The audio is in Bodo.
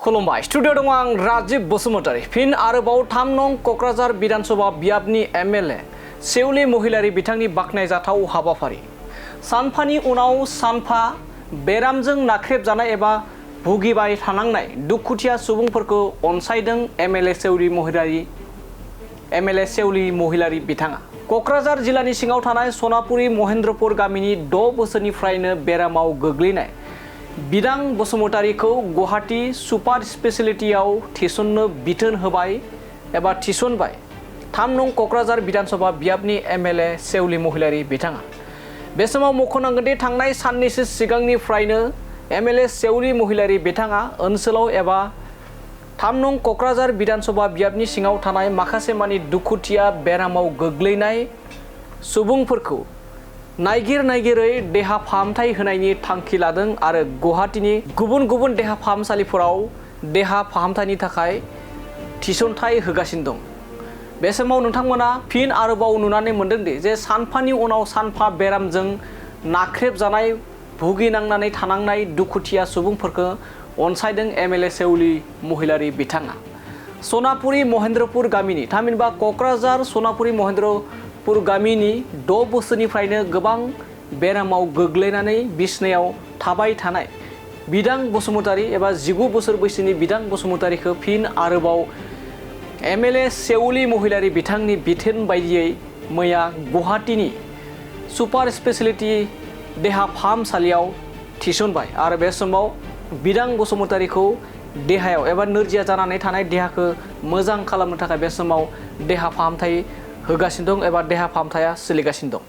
खुलुमबाय स्टुडिअ दङ आं राजिब बसुमतारी फिन आरोबाव 3 नं कक्राझार विधानसभा बियाबनि एमएलए सेउलि महिलारि बिथांनि बाखनायजाथाव हाबाफारि सानफानि उनाव सानफा बेरामजों नाख्रेबजानाय एबा भुगिबाय थानांनाय दुखुथिया सुबुंफोरखौ अनसायदों एमएलए सेउलि महिलारि बिथाङा कक्राझार जिल्लानि सिङाव थानाय सनापुरि महेन्द्रपुर गामिनि 6 बोसोरनिफ्रायनो बेरामाव गोग्लैनाय बिदां बसुमतारीखौ गुवाहाटी सुपार स्पेशलिटीआव थिसननो बिथोन होबाय एबा थिसनबाय 3 नं कक्राझार विधानसभा बियाबनि एमएलए सेउलि महिलारि बिथाङा बे समाव मख'नांगोन दि थांनाय साननैसो सिगांनिफ्रायनो एमएलए सेउलि महिलारि बिथाङा ओनसोलाव एबा 3 नं कक्राझार विधानसभा बियाबनि सिङाव थानाय माखासे मानि दुखुथिया बेरामाव गोग्लैनाय सुबुंफोरखौ नायगिरै देहा फाहामथाय होनायनि थांखि लादों आरो गुवाहाटीनि गुबुन गुबुन देहा फाहामसालिफोराव देहा फाहामथायनि थाखाय थिसनथाय होगासिनो दं। बे समाव नोंथांमोना फिन आरोबाव नुनानै मोनदों दि जे सानफानि उनाव सानफा बेरामजों नाख्रेबजानाय भुगिनांनानै थानांनाय दुखुथिया सुबुंफोरखौ अनसायदों एमएलए सेउलि महिलारि बिथाङा सनापुरि महेन्द्रपुर गामिनि थामहिनबा कक्राझार सनापुरि महेन्द्रपुर गामिनि 6 बोसोरनिफ्रायनो गोबां बेरामाव गोग्लैनानै बिसनायाव थाबाय थानाय बिदां बसुमतारी एबा 19 बोसोर बैसोनि बिदां बसुमतारीखौ फिन आरोबाव एमएलए सेउलि महिलारि बिथांनि बिथोन बायदियै मैया गुवाहाटीनि सुपार स्पेशलिटी देहा फाहामसालियाव थिसनबाय आरो बे समाव बिदां बसुमतारीखौ देहायाव एबा नोरजिया जानानै थानाय देहाखौ मोजां खालामनो थाखाय बे समाव देहा फाहामथाय होगासिनो दं एबा देहा फाहामथाया सोलिगासिनो दं।